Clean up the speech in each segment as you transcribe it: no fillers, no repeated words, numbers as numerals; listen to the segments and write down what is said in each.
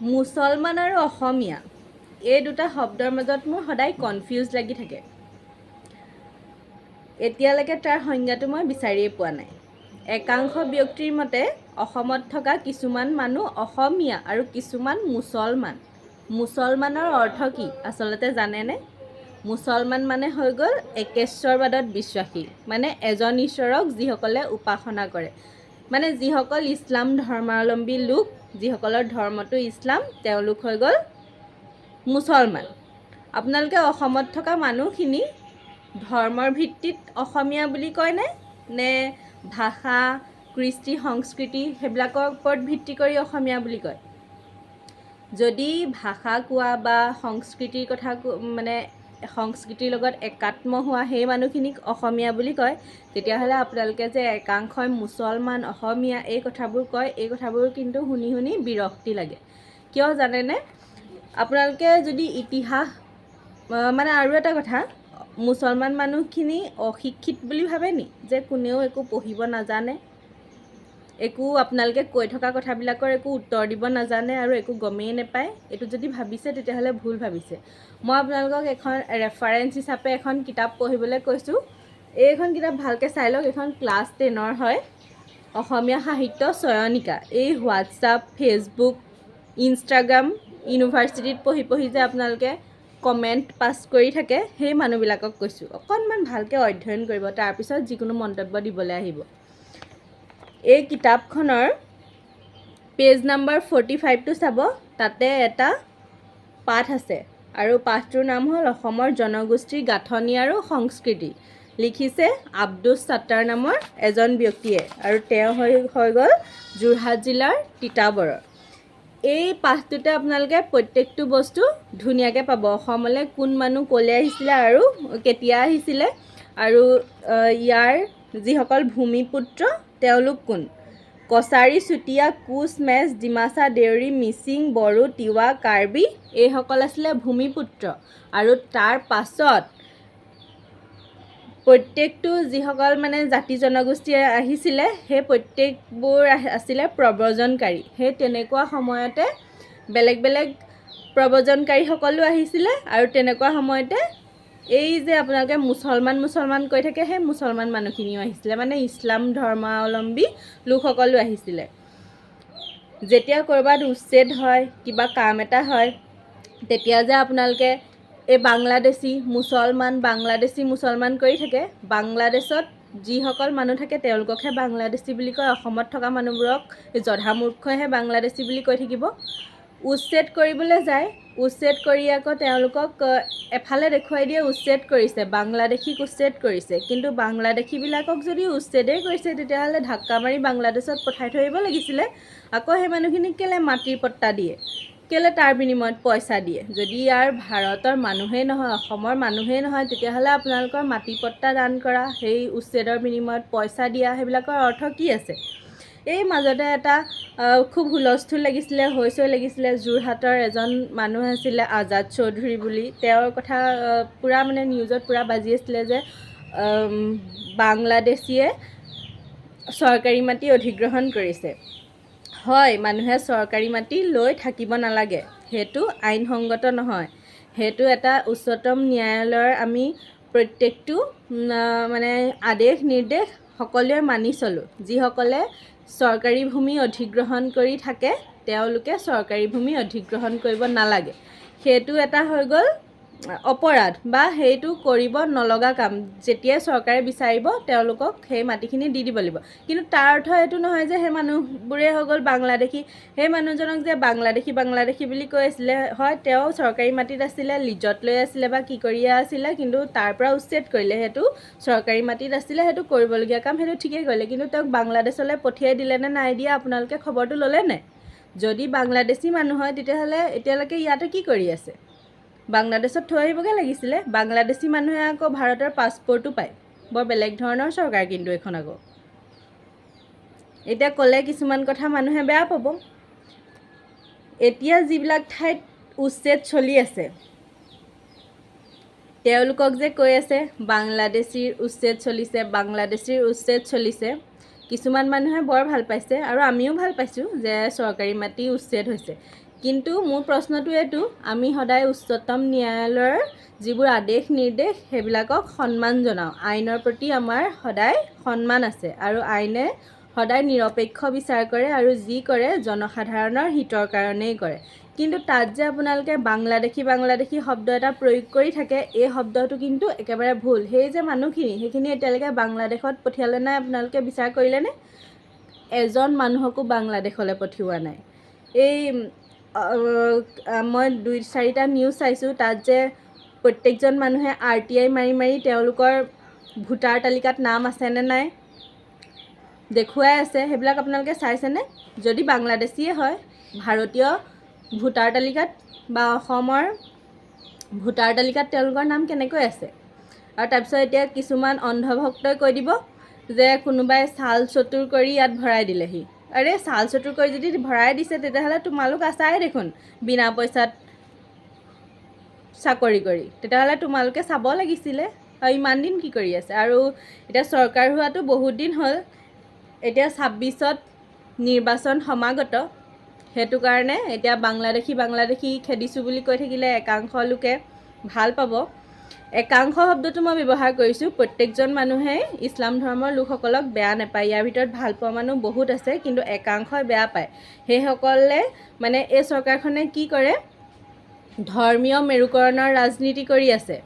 মুছলমান আৰু অসমীয়া এই দুটা শব্দৰ মাজত মোৰ সদায় কনফিউজ লাগি থাকে। এতিয়ালৈকে তাৰ সংজ্ঞাটো মই বিচাৰিয়ে পোৱা নাই। একাংশ ব্যক্তিৰ মতে অসমত থকা কিছুমান মানুহ অসমীয়া আৰু কিছুমান মুছলমান। মুছলমানৰ অৰ্থ কি আচলতে জানেনে? মুছলমান মানে হৈ গ'ল একেশ্বৰবাদত বিশ্বাসী, মানে এজন ঈশ্বৰক যিসকলে উপাসনা কৰে, মানে যিসকল ইছলাম ধৰ্মাৱলম্বী লোক, যিসকলৰ ধৰ্মটো ইছলাম, তেওঁলোক হৈ গ'ল মুছলমান। আপোনালোকে অসমত থকা মানুহখিনি ধৰ্মৰ ভিত্তিত অসমীয়া বুলি কয়নে, নে ভাষা, কৃষ্টি, সংস্কৃতি সেইবিলাকৰ ওপৰত ভিত্তি কৰি অসমীয়া বুলি কয়? যদি ভাষা কোৱা বা সংস্কৃতিৰ কথা মানে সংস্কৃতিৰ লগত একাত্ম হোৱা সেই মানুহখিনিক অসমীয়া বুলি কয়, তেতিয়াহ'লে আপোনালোকে যে একাংশই মুছলমান, অসমীয়া এই কথাবোৰ কয়, এই কথাবোৰ কিন্তু শুনি শুনি বিৰক্তি লাগে। কিয় জানেনে? আপোনালোকে যদি ইতিহাস মানে আৰু এটা কথা, মুছলমান মানুহখিনি অশিক্ষিত বুলি ভাবে নি? যে কোনেও একো পঢ়িব নাজানে, একো আপোনালোকে কৈ থকা কথাবিলাকৰ একো উত্তৰ দিব নাজানে আৰু একো গমেই নাপায়, এইটো যদি ভাবিছে তেতিয়াহ'লে ভুল ভাবিছে। মই আপোনালোকক এখন ৰেফাৰেঞ্চ হিচাপে এখন কিতাপ পঢ়িবলৈ কৈছোঁ। এইখন কিতাপ ভালকৈ চাই লওক। এইখন ক্লাছ 10ৰ হয়, অসমীয়া সাহিত্য চয়নিকা। এই হোৱাটছআপ, ফেচবুক, ইনষ্টাগ্ৰাম, ইউনিভাৰ্চিটিত পঢ়ি পঢ়ি যে আপোনালোকে কমেণ্ট পাছ কৰি থাকে, সেই মানুহবিলাকক কৈছোঁ অকণমান ভালকৈ অধ্যয়ন কৰিব, তাৰপিছত যিকোনো মন্তব্য দিবলৈ আহিব। এই কিতাপখনৰ পেজ নাম্বাৰ 45টো চাব, তাতে এটা পাঠ আছে আৰু পাঠটোৰ নাম হ'ল অসমৰ জনগোষ্ঠীৰ গাঁথনি আৰু সংস্কৃতি। লিখিছে আব্দুছ ছাত্তাৰ নামৰ এজন ব্যক্তিয়ে, আৰু তেওঁ হৈ গ'ল যোৰহাট জিলাৰ তিতাবৰৰ। এই পাঠটোতে আপোনালোকে প্ৰত্যেকটো বস্তু ধুনীয়াকৈ পাব। অসমলৈ কোন মানুহ ক'লৈ আহিছিলে আৰু কেতিয়া আহিছিলে, আৰু ইয়াৰ যিসকল ভূমিপুত্ৰ তেওঁলোক কোন। কছাৰী, চুতীয়া, কোচ, মেচ, ডিমাচা, দেউৰী, মিচিং, বড়ো, তিৱা, কাৰ্বি এইসকল আছিলে ভূমিপুত্ৰ। আৰু তাৰ পাছত প্ৰত্যেকটো যিসকল মানে জাতি জনগোষ্ঠী আহিছিলে, সেই প্ৰত্যেকবোৰ আছিলে প্ৰব্ৰজনকাৰী। সেই তেনেকুৱা সময়তে বেলেগ বেলেগ প্ৰব্ৰজনকাৰীসকলো আহিছিলে, আৰু তেনেকুৱা সময়তে এই যে আপোনালোকে মুছলমান কৈ থাকে, সেই মুছলমান মানুহখিনিও আহিছিলে, মানে ইছলাম ধৰ্মাৱলম্বী লোকসকলো আহিছিলে। যেতিয়া ক'ৰবাত উচ্ছেদ হয়, কিবা কাম এটা হয়, তেতিয়া যে আপোনালোকে এই বাংলাদেশী মুছলমান কৰি থাকে, বাংলাদেশত যিসকল মানুহ থাকে তেওঁলোককহে বাংলাদেশী বুলি কয়। অসমত থকা মানুহবোৰক জধামূৰ্খইহে বাংলাদেশী বুলি কৈ থাকিব। উচ্ছেদ কৰিবলৈ যায়, উচ্ছেদ কৰি আকৌ তেওঁলোকক এফালে দেখুৱাই দিয়ে উচ্ছেদ কৰিছে, বাংলাদেশীক উচ্ছেদ কৰিছে। কিন্তু বাংলাদেশীবিলাকক যদি উচ্ছেদেই কৰিছে, তেতিয়াহ'লে ধাক্কা মাৰি বাংলাদেশত পঠাই থৈ আহিব লাগিছিলে। আকৌ সেই মানুহখিনিক কেলৈ মাটিৰ পট্টা দিয়ে, কেলৈ তাৰ বিনিময়ত পইচা দিয়ে? যদি ইয়াৰ ভাৰতৰ মানুহেই নহয়, অসমৰ মানুহেই নহয়, তেতিয়াহ'লে আপোনালোকৰ মাটি পট্টা দান কৰা, সেই উচ্ছেদৰ বিনিময়ত পইচা দিয়া, সেইবিলাকৰ অৰ্থ কি আছে? এই মাজতে এটা খুব হুলস্থুল লাগিছিলে, হৈচৈ লাগিছিলে। যোৰহাটৰ এজন মানুহ আছিলে আজাদ চৌধুৰী বুলি, তেওঁৰ কথা পূৰা মানে নিউজত পূৰা বাজি আছিলে যে বাংলাদেশীয়ে চৰকাৰী মাটি অধিগ্ৰহণ কৰিছে। হয়, মানুহে চৰকাৰী মাটি লৈ থাকিব নালাগে, সেইটো আইনসংগত নহয়। সেইটো এটা উচ্চতম ন্যায়ালয়ৰ আমি প্ৰত্যেকটো মানে আদেশ নিৰ্দেশ সকলোৱে মানি চলোঁ। যিসকলে চৰকাৰী ভূমি অধিগ্ৰহণ কৰি থাকে, তেওঁলোকে চৰকাৰী ভূমি অধিগ্ৰহণ কৰিব নালাগে। সেইটো এটা হৈ গ'ল অপৰাধ, বা সেইটো কৰিব নলগা কাম। যেতিয়াই চৰকাৰে বিচাৰিব তেওঁলোকক সেই মাটিখিনি দি দিব লাগিব। কিন্তু তাৰ অৰ্থ এইটো নহয় যে সেই মানুহবোৰে হৈ গ'ল বাংলাদেশী। সেই মানুহজনক যে বাংলাদেশী বুলি কৈ আছিলে, হয় তেওঁ চৰকাৰী মাটিত আছিলে, লিজত লৈ আছিলে বা কি কৰিয়ে আছিলে, কিন্তু তাৰ পৰা উচ্ছেদ কৰিলে। সেইটো চৰকাৰী মাটিত আছিলে, সেইটো কৰিবলগীয়া কাম, সেইটো ঠিকেই কৰিলে। কিন্তু তেওঁক বাংলাদেশলৈ পঠিয়াই দিলে নে নাই দিয়া, আপোনালোকে খবৰটো ল'লে নে? যদি বাংলাদেশী মানুহ হয়, তেতিয়াহ'লে এতিয়ালৈকে ইয়াতে কি কৰি আছে? বাংলাদেশত থৈ আহিবগৈ লাগিছিলে। বাংলাদেশী মানুহে আকৌ ভাৰতৰ পাছপৰ্টো পায়। বৰ বেলেগ ধৰণৰ চৰকাৰ কিন্তু এইখন। আকৌ এতিয়া ক'লে কিছুমান কথা মানুহে বেয়া পাব। এতিয়া যিবিলাক ঠাইত উচ্ছেদ চলি আছে, তেওঁলোকক যে কৈ আছে বাংলাদেশীৰ উচ্ছেদ চলিছে, কিছুমান মানুহে বৰ ভাল পাইছে আৰু আমিও ভাল পাইছোঁ যে চৰকাৰী মাটি উচ্ছেদ হৈছে। কিন্তু মোৰ প্ৰশ্নটো এইটো, আমি সদায় উচ্চতম ন্যায়ালয়ৰ যিবোৰ আদেশ নিৰ্দেশ সেইবিলাকক সন্মান জনাওঁ। আইনৰ প্ৰতি আমাৰ সদায় সন্মান আছে আৰু আইনে সদায় নিৰপেক্ষ বিচাৰ কৰে আৰু যি কৰে জনসাধাৰণৰ হিতৰ কাৰণেই কৰে। কিন্তু তাত যে আপোনালোকে বাংলাদেশী শব্দ এটা প্ৰয়োগ কৰি থাকে, এই শব্দটো কিন্তু একেবাৰে ভুল। সেই যে মানুহখিনি, সেইখিনি এতিয়ালৈকে বাংলাদেশত পঠিয়ালে নাই আপোনালোকে বিচাৰ কৰিলেনে? এজন মানুহকো বাংলাদেশলৈ পঠিওৱা নাই। এই মই 2-4টা নিউজ চাইছোঁ, তাত যে প্ৰত্যেকজন মানুহে RTI মাৰি মাৰি তেওঁলোকৰ ভোটাৰ তালিকাত নাম আছেনে নাই দেখুৱাই আছে। সেইবিলাক আপোনালোকে চাইছেনে? যদি বাংলাদেশীয়ে হয়, ভাৰতীয় ভোটাৰ তালিকাত বা অসমৰ ভোটাৰ তালিকাত তেওঁলোকৰ নাম কেনেকৈ আছে? আৰু তাৰপিছত এতিয়া কিছুমান অন্ধভক্তই কৈ দিব যে কোনোবাই চাল চতুৰ কৰি ইয়াত ভৰাই দিলেহি। আৰে চাল চতুৰ কৰি যদি ভৰাই দিছে তেতিয়াহ'লে তোমালোক আছাই দেখোন বিনা পইচাত চাকৰি কৰি। তেতিয়াহ'লে তোমালোকে চাব লাগিছিলে আৰু ইমান দিন কি কৰি আছে? আৰু এতিয়া চৰকাৰ হোৱাটো বহুত দিন হ'ল, এতিয়া 26ত নিৰ্বাচন সমাগত, সেইটো কাৰণে এতিয়া বাংলাদেশী খেদিছোঁ বুলি কৈ থাকিলে একাংশ লোকে ভাল পাব। একাংশ শব্দটো মই ব্যৱহাৰ কৰিছোঁ, প্ৰত্যেকজন মানুহেই ইছলাম ধৰ্মৰ লোকসকলক বেয়া নাপায়। ইয়াৰ ভিতৰত ভাল পোৱা মানুহ বহুত আছে, কিন্তু একাংশই বেয়া পায়। সেইসকলে মানে এই চৰকাৰখনে কি কৰে, ধৰ্মীয় মেৰুকৰণৰ ৰাজনীতি কৰি আছে।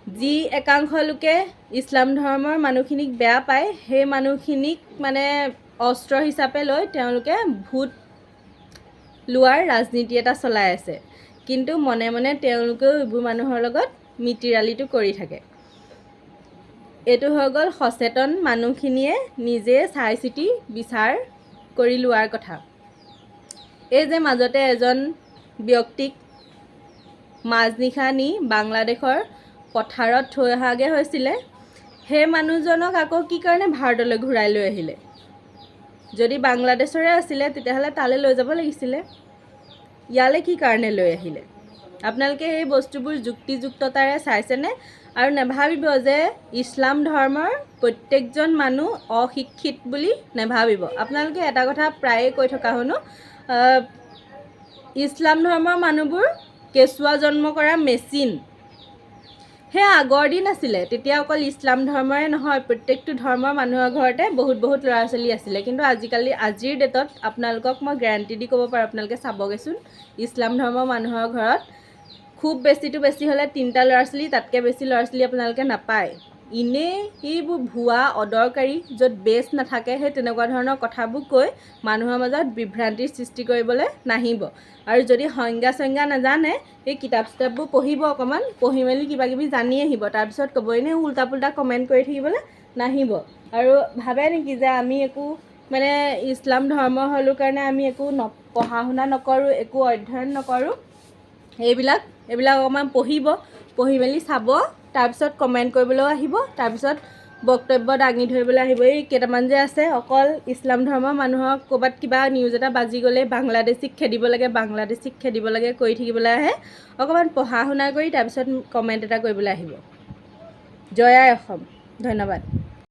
যি একাংশ লোকে ইছলাম ধৰ্মৰ মানুহখিনিক বেয়া পায়, সেই মানুহখিনিক মানে অস্ত্ৰ হিচাপে লৈ তেওঁলোকে ভোট লোৱাৰ ৰাজনীতি এটা চলাই আছে। কিন্তু মনে মনে তেওঁলোকেও এইবোৰ মানুহৰ লগত মিতিৰালিটো কৰি থাকে। এইটো হৈ গ'ল সচেতন মানুহখিনিয়ে নিজে চাই চিতি বিচাৰ কৰি লোৱাৰ কথা। এই যে মাজতে এজন ব্যক্তিক মাজনিশা নি বাংলাদেশৰ পথাৰত থৈ অহাগৈ হৈছিলে, সেই মানুহজনক আকৌ কি কাৰণে ভাৰতলৈ ঘূৰাই লৈ আহিলে? যদি বাংলাদেশৰে আছিলে তেতিয়াহ'লে তালৈ লৈ যাব লাগিছিলে। ইয়ালৈ কি কাৰণে লৈ আহিলে? আপোনালোকে এই বস্তুবোৰ যুক্তিযুক্ততাৰে চাইছেনে? আৰু নেভাবিব যে ইছলাম ধৰ্মৰ প্ৰত্যেকজন মানুহ অশিক্ষিত বুলি নেভাবিব। আপোনালোকে এটা কথা প্ৰায়ে কৈ থকা শুনো, ইছলাম ধৰ্মৰ মানুহবোৰ কেঁচুৱা জন্ম কৰা মেচিন। সেয়া আগৰ দিন আছিলে, তেতিয়া অকল ইছলাম ধৰ্মৰে নহয়, প্ৰত্যেকটো ধৰ্মৰ মানুহৰ ঘৰতে বহুত ল'ৰা ছোৱালী আছিলে। কিন্তু আজিৰ ডেটত আপোনালোকক মই গেৰাণ্টি দি ক'ব পাৰোঁ, আপোনালোকে চাবগৈচোন, ইছলাম ধৰ্মৰ মানুহৰ ঘৰত খুব বেছিটো বেছি হ'লে 3টা ল'ৰা ছোৱালী, তাতকৈ বেছি ল'ৰা ছোৱালী আপোনালোকে নাপায়। এনেই এইবোৰ ভুৱা অদৰকাৰী, য'ত বেছ নাথাকে, সেই তেনেকুৱা ধৰণৰ কথাবোৰ কৈ মানুহৰ মাজত বিভ্ৰান্তিৰ সৃষ্টি কৰিবলৈ নাহিব। আৰু যদি সংজ্ঞা নাজানে, এই কিতাপ চিতাপবোৰ পঢ়িব, অকণমান পঢ়ি মেলি কিবা কিবি জানি আহিব। তাৰপিছত ক'ব, এনেই উল্টা পুল্টা কমেণ্ট কৰি থাকিবলৈ নাহিব। আৰু ভাবে নেকি যে আমি একো মানে ইছলাম ধৰ্ম হ'লোঁ কাৰণে আমি একো পঢ়া শুনা নকৰোঁ, একো অধ্যয়ন নকৰোঁ? এইবিলাক অকণমান পঢ়ি মেলি চাব, তাৰপিছত কমেণ্ট কৰিবলৈও আহিব, তাৰপিছত বক্তব্য দাঙি ধৰিবলৈ আহিব। এই কেইটামান যে আছে, অকল ইছলাম ধৰ্মৰ মানুহক ক'ৰবাত কিবা নিউজ এটা বাজি গ'লে বাংলাদেশীক খেদিব লাগে কৰি থাকিবলৈ আহে। অকণমান পঢ়া শুনা কৰি তাৰপিছত কমেণ্ট এটা কৰিবলৈ আহিব। জয় আই অসম। ধন্যবাদ।